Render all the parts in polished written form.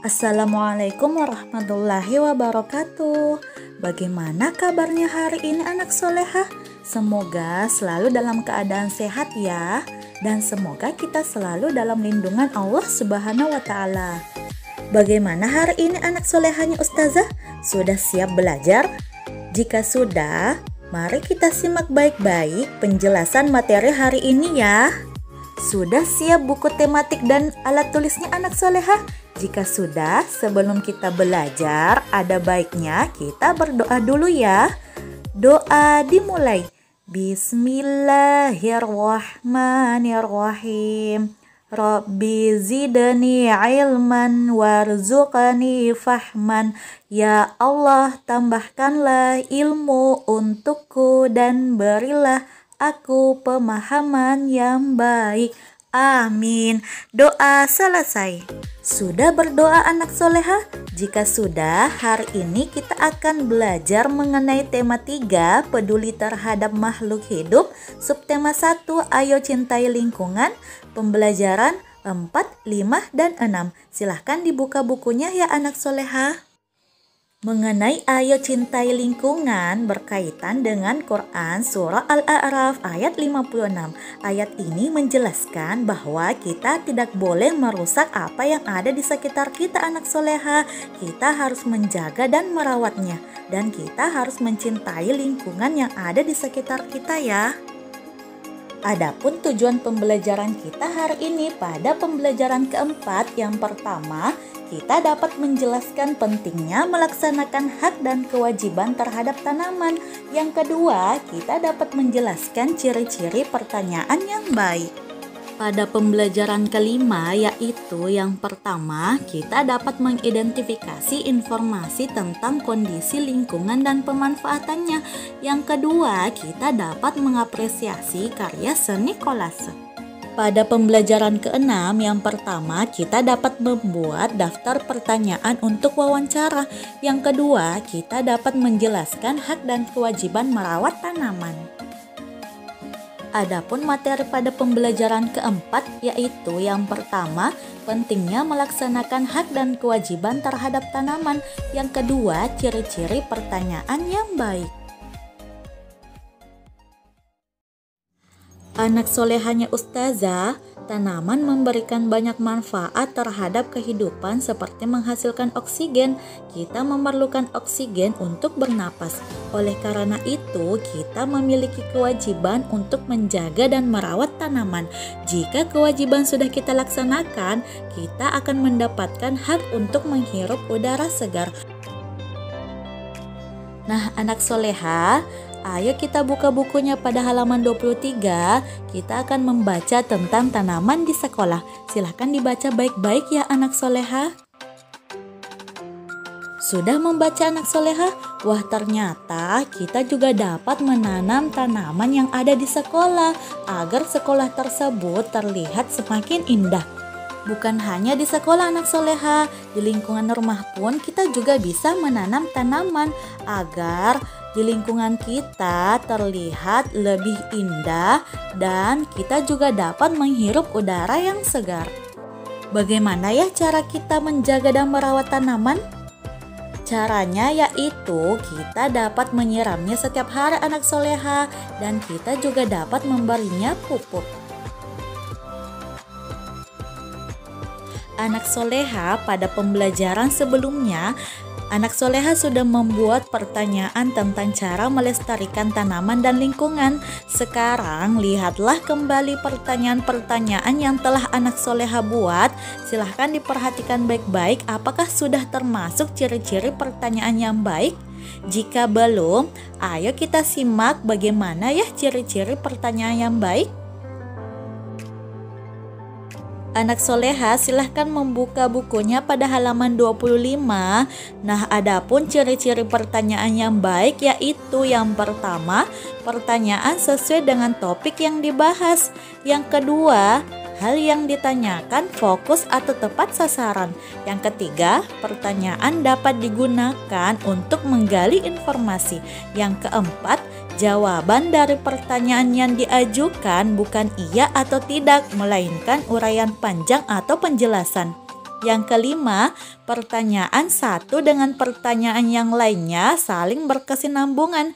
Assalamualaikum warahmatullahi wabarakatuh. Bagaimana kabarnya hari ini anak solehah? Semoga selalu dalam keadaan sehat ya. Dan semoga kita selalu dalam lindungan Allah Subhanahu wa Ta'ala. Bagaimana hari ini anak solehahnya Ustazah? Sudah siap belajar? Jika sudah, mari kita simak baik-baik penjelasan materi hari ini ya. Sudah siap buku tematik dan alat tulisnya anak solehah? Jika sudah, sebelum kita belajar, ada baiknya kita berdoa dulu ya. Doa dimulai. Bismillahirrahmanirrahim. Rabbi zidni ilman warzuqni fahman. Ya Allah, tambahkanlah ilmu untukku dan berilah aku pemahaman yang baik. Amin. Doa selesai. Sudah berdoa anak solehah? Jika sudah, hari ini kita akan belajar mengenai tema 3, peduli terhadap makhluk hidup, subtema 1, ayo cintai lingkungan, pembelajaran 4, 5, dan 6. Silahkan dibuka bukunya ya anak solehah. Mengenai ayo cintai lingkungan berkaitan dengan Quran surah Al-A'raf ayat 56. Ayat ini menjelaskan bahwa kita tidak boleh merusak apa yang ada di sekitar kita anak soleha. Kita harus menjaga dan merawatnya. Dan kita harus mencintai lingkungan yang ada di sekitar kita ya. Adapun tujuan pembelajaran kita hari ini pada pembelajaran keempat, yang pertama, kita dapat menjelaskan pentingnya melaksanakan hak dan kewajiban terhadap tanaman. Yang kedua, kita dapat menjelaskan ciri-ciri pertanyaan yang baik. Pada pembelajaran kelima, yaitu yang pertama, kita dapat mengidentifikasi informasi tentang kondisi lingkungan dan pemanfaatannya. Yang kedua, kita dapat mengapresiasi karya seni kolase. Pada pembelajaran keenam, yang pertama, kita dapat membuat daftar pertanyaan untuk wawancara. Yang kedua, kita dapat menjelaskan hak dan kewajiban merawat tanaman. Adapun materi pada pembelajaran keempat, yaitu yang pertama, pentingnya melaksanakan hak dan kewajiban terhadap tanaman. Yang kedua, ciri-ciri pertanyaan yang baik. Anak solehanya Ustazah, tanaman memberikan banyak manfaat terhadap kehidupan seperti menghasilkan oksigen. Kita memerlukan oksigen untuk bernapas. Oleh karena itu, kita memiliki kewajiban untuk menjaga dan merawat tanaman. Jika kewajiban sudah kita laksanakan, kita akan mendapatkan hak untuk menghirup udara segar. Nah, anak soleha, ayo kita buka bukunya pada halaman 23. Kita akan membaca tentang tanaman di sekolah. Silahkan dibaca baik-baik ya anak soleha. Sudah membaca anak soleha? Wah, ternyata kita juga dapat menanam tanaman yang ada di sekolah agar sekolah tersebut terlihat semakin indah. Bukan hanya di sekolah anak soleha, di lingkungan rumah pun kita juga bisa menanam tanaman agar di lingkungan kita terlihat lebih indah dan kita juga dapat menghirup udara yang segar. Bagaimana ya cara kita menjaga dan merawat tanaman? Caranya yaitu kita dapat menyiramnya setiap hari anak soleha dan kita juga dapat memberinya pupuk. Anak soleha, pada pembelajaran sebelumnya, anak soleha sudah membuat pertanyaan tentang cara melestarikan tanaman dan lingkungan. Sekarang lihatlah kembali pertanyaan-pertanyaan yang telah anak soleha buat. Silahkan diperhatikan baik-baik apakah sudah termasuk ciri-ciri pertanyaan yang baik. Jika belum, ayo kita simak bagaimana ya ciri-ciri pertanyaan yang baik. Anak soleha, silahkan membuka bukunya pada halaman 25. Nah, adapun ciri-ciri pertanyaan yang baik yaitu yang pertama, pertanyaan sesuai dengan topik yang dibahas. Yang kedua, hal yang ditanyakan fokus atau tepat sasaran. Yang ketiga, pertanyaan dapat digunakan untuk menggali informasi. Yang keempat, jawaban dari pertanyaan yang diajukan bukan iya atau tidak, melainkan uraian panjang atau penjelasan. Yang kelima, pertanyaan satu dengan pertanyaan yang lainnya saling berkesinambungan.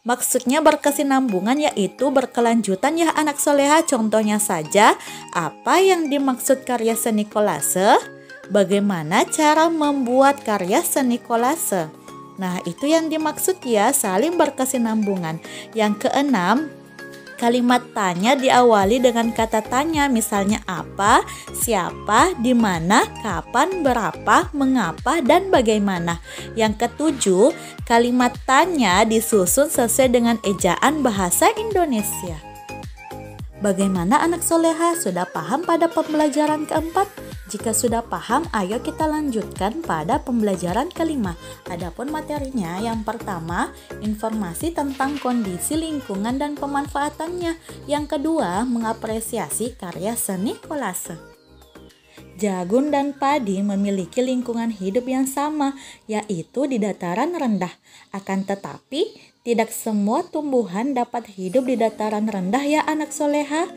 Maksudnya berkesinambungan yaitu berkelanjutan ya anak soleha. Contohnya saja, apa yang dimaksud karya seni kolase? Bagaimana cara membuat karya seni kolase? Nah, itu yang dimaksud ya, saling berkesinambungan. Yang keenam, kalimat tanya diawali dengan kata tanya, misalnya apa, siapa, di mana, kapan, berapa, mengapa, dan bagaimana. Yang ketujuh, kalimat tanya disusun sesuai dengan ejaan bahasa Indonesia. Bagaimana anak soleha? Sudah paham pada pembelajaran keempat? Jika sudah paham, ayo kita lanjutkan pada pembelajaran kelima. Adapun materinya, yang pertama, informasi tentang kondisi lingkungan dan pemanfaatannya. Yang kedua, mengapresiasi karya seni kolase. Jagung dan padi memiliki lingkungan hidup yang sama, yaitu di dataran rendah. Akan tetapi, tidak semua tumbuhan dapat hidup di dataran rendah ya anak soleha.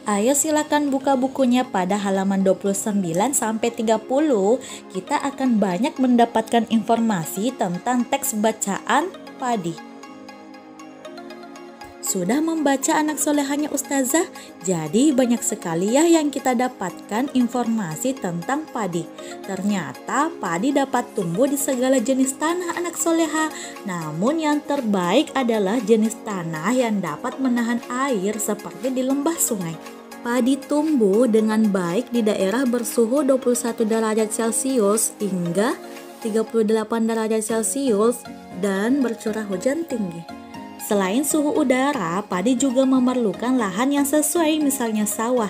Ayo silakan buka bukunya pada halaman 29-30. Kita akan banyak mendapatkan informasi tentang teks bacaan padi. Sudah membaca anak solehanya Ustazah? Jadi banyak sekali ya yang kita dapatkan informasi tentang padi. Ternyata padi dapat tumbuh di segala jenis tanah anak soleha. Namun yang terbaik adalah jenis tanah yang dapat menahan air seperti di lembah sungai. Padi tumbuh dengan baik di daerah bersuhu 21 derajat Celcius hingga 38 derajat Celcius dan bercurah hujan tinggi. Selain suhu udara, padi juga memerlukan lahan yang sesuai, misalnya sawah.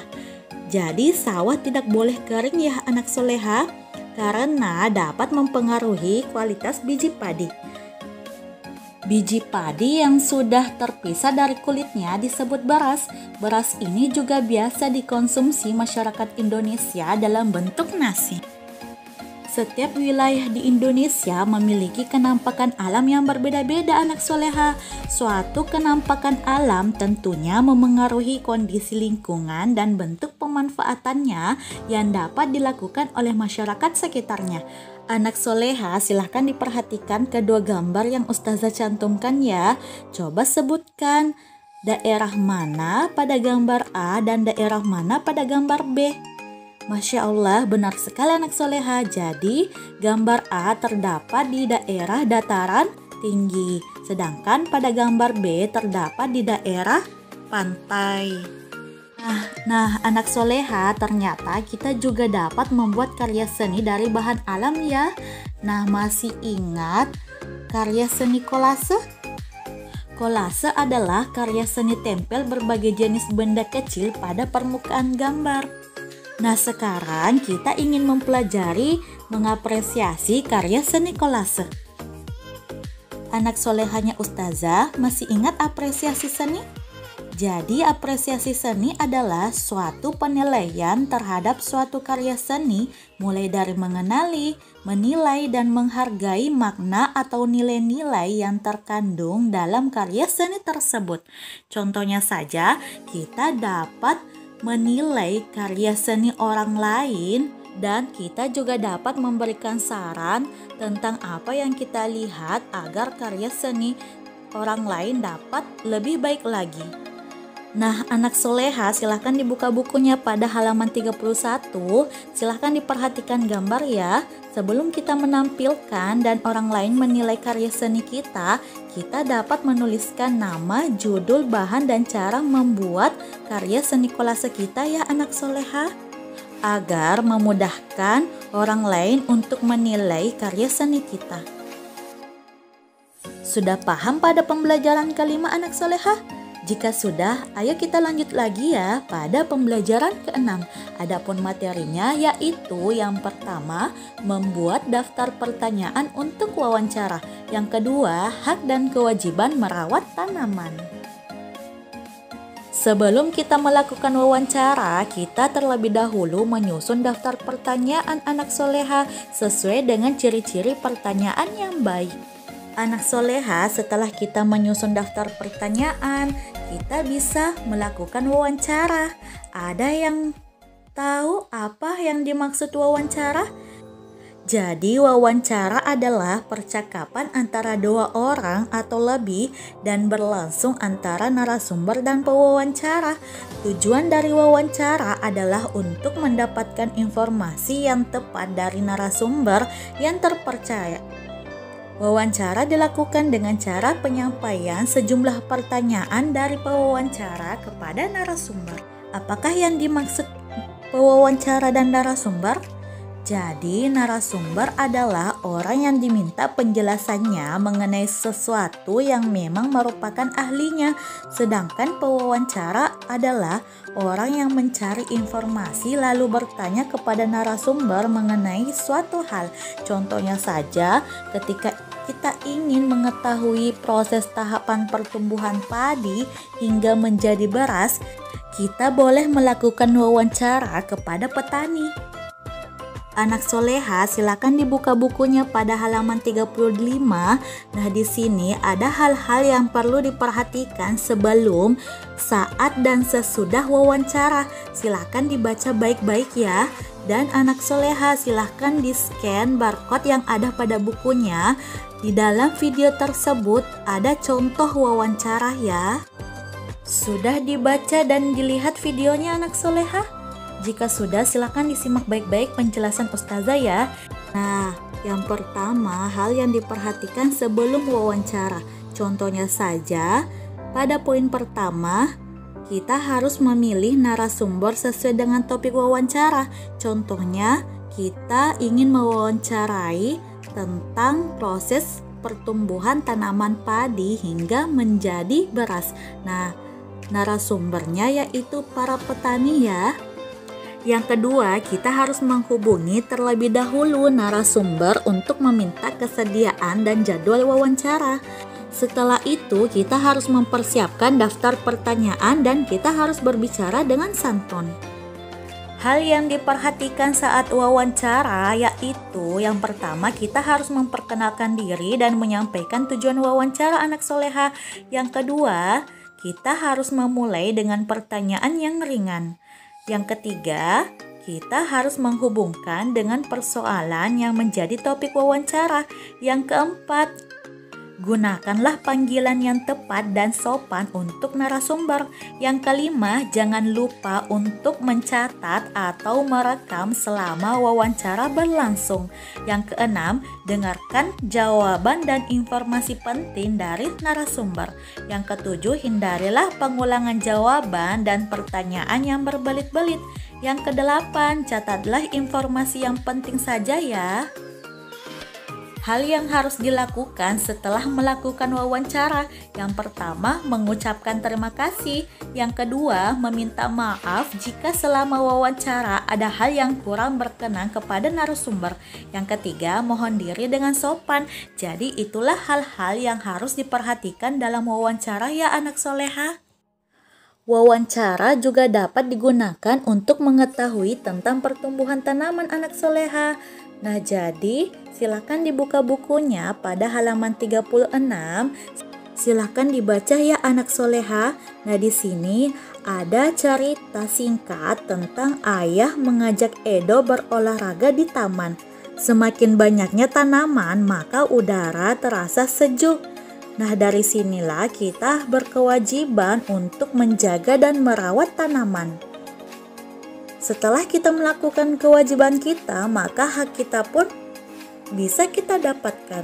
Jadi sawah tidak boleh kering ya anak soleha, karena dapat mempengaruhi kualitas biji padi. Biji padi yang sudah terpisah dari kulitnya disebut beras. Beras ini juga biasa dikonsumsi masyarakat Indonesia dalam bentuk nasi. Setiap wilayah di Indonesia memiliki kenampakan alam yang berbeda-beda anak soleha. Suatu kenampakan alam tentunya memengaruhi kondisi lingkungan dan bentuk pemanfaatannya yang dapat dilakukan oleh masyarakat sekitarnya. Anak soleha, silahkan diperhatikan kedua gambar yang Ustazah cantumkan ya. Coba sebutkan daerah mana pada gambar A dan daerah mana pada gambar B. Masya Allah, benar sekali anak soleha. Jadi gambar A terdapat di daerah dataran tinggi, sedangkan pada gambar B terdapat di daerah pantai. Nah, anak soleha, ternyata kita juga dapat membuat karya seni dari bahan alam ya. Nah, masih ingat karya seni kolase? Kolase adalah karya seni tempel berbagai jenis benda kecil pada permukaan gambar. Nah, sekarang kita ingin mempelajari mengapresiasi karya seni kolase. Anak solehanya Ustazah masih ingat apresiasi seni? Jadi apresiasi seni adalah suatu penilaian terhadap suatu karya seni, mulai dari mengenali, menilai, dan menghargai makna atau nilai-nilai yang terkandung dalam karya seni tersebut. Contohnya saja, kita dapat menilai karya seni orang lain, dan kita juga dapat memberikan saran tentang apa yang kita lihat agar karya seni orang lain dapat lebih baik lagi. Nah, anak soleha, silahkan dibuka bukunya pada halaman 31. Silahkan diperhatikan gambar ya. Sebelum kita menampilkan dan orang lain menilai karya seni kita dapat menuliskan nama, judul, bahan, dan cara membuat karya seni kolase kita ya anak soleha, agar memudahkan orang lain untuk menilai karya seni kita. Sudah paham pada pembelajaran kelima anak soleha? Jika sudah, ayo kita lanjut lagi ya pada pembelajaran keenam. Adapun materinya yaitu yang pertama, membuat daftar pertanyaan untuk wawancara. Yang kedua, hak dan kewajiban merawat tanaman. Sebelum kita melakukan wawancara, kita terlebih dahulu menyusun daftar pertanyaan anak soleha sesuai dengan ciri-ciri pertanyaan yang baik. Anak soleha, setelah kita menyusun daftar pertanyaan, kita bisa melakukan wawancara. Ada yang tahu apa yang dimaksud wawancara? Jadi wawancara adalah percakapan antara dua orang atau lebih dan berlangsung antara narasumber dan pewawancara. Tujuan dari wawancara adalah untuk mendapatkan informasi yang tepat dari narasumber yang terpercaya. Wawancara dilakukan dengan cara penyampaian sejumlah pertanyaan dari pewawancara kepada narasumber. Apakah yang dimaksud pewawancara dan narasumber? Jadi, narasumber adalah orang yang diminta penjelasannya mengenai sesuatu yang memang merupakan ahlinya, sedangkan pewawancara adalah orang yang mencari informasi lalu bertanya kepada narasumber mengenai suatu hal. Contohnya saja, ketika kita ingin mengetahui proses tahapan pertumbuhan padi hingga menjadi beras, kita boleh melakukan wawancara kepada petani. Anak soleha, silakan dibuka bukunya pada halaman 35. Nah, di sini ada hal-hal yang perlu diperhatikan sebelum, saat, dan sesudah wawancara. Silakan dibaca baik-baik ya. Dan anak soleha, silakan di-scan barcode yang ada pada bukunya. Di dalam video tersebut ada contoh wawancara ya. Sudah dibaca dan dilihat videonya anak soleha? Jika sudah, silakan disimak baik-baik penjelasan Ustazah ya. Nah, yang pertama, hal yang diperhatikan sebelum wawancara. Contohnya saja, pada poin pertama, kita harus memilih narasumber sesuai dengan topik wawancara. Contohnya, kita ingin mewawancarai tentang proses pertumbuhan tanaman padi hingga menjadi beras. Nah, narasumbernya yaitu para petani ya. Yang kedua, kita harus menghubungi terlebih dahulu narasumber untuk meminta kesediaan dan jadwal wawancara. Setelah itu, kita harus mempersiapkan daftar pertanyaan dan kita harus berbicara dengan santun. Hal yang diperhatikan saat wawancara yaitu yang pertama, kita harus memperkenalkan diri dan menyampaikan tujuan wawancara anak soleha. Yang kedua, kita harus memulai dengan pertanyaan yang ringan. Yang ketiga, kita harus menghubungkan dengan persoalan yang menjadi topik wawancara. Yang keempat, gunakanlah panggilan yang tepat dan sopan untuk narasumber. Yang kelima, jangan lupa untuk mencatat atau merekam selama wawancara berlangsung. Yang keenam, dengarkan jawaban dan informasi penting dari narasumber. Yang ketujuh, hindarilah pengulangan jawaban dan pertanyaan yang berbelit-belit. Yang kedelapan, catatlah informasi yang penting saja ya. Hal yang harus dilakukan setelah melakukan wawancara. Yang pertama, mengucapkan terima kasih. Yang kedua, meminta maaf jika selama wawancara ada hal yang kurang berkenan kepada narasumber. Yang ketiga, mohon diri dengan sopan. Jadi itulah hal-hal yang harus diperhatikan dalam wawancara ya anak soleha. Wawancara juga dapat digunakan untuk mengetahui tentang pertumbuhan tanaman anak soleha. Nah, jadi silakan dibuka bukunya pada halaman 36. Silakan dibaca ya anak soleha. Nah, di sini ada cerita singkat tentang ayah mengajak Edo berolahraga di taman. Semakin banyaknya tanaman, maka udara terasa sejuk. Nah, dari sinilah kita berkewajiban untuk menjaga dan merawat tanaman. Setelah kita melakukan kewajiban kita, maka hak kita pun bisa kita dapatkan.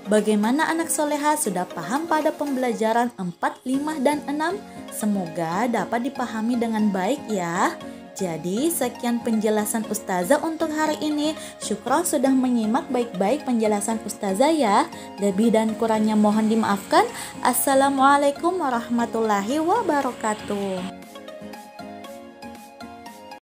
Bagaimana anak soleha, sudah paham pada pembelajaran 4, 5, dan 6? Semoga dapat dipahami dengan baik ya. Jadi sekian penjelasan Ustazah untuk hari ini. Syukron sudah menyimak baik-baik penjelasan Ustazah ya. Lebih dan kurangnya mohon dimaafkan. Assalamualaikum warahmatullahi wabarakatuh.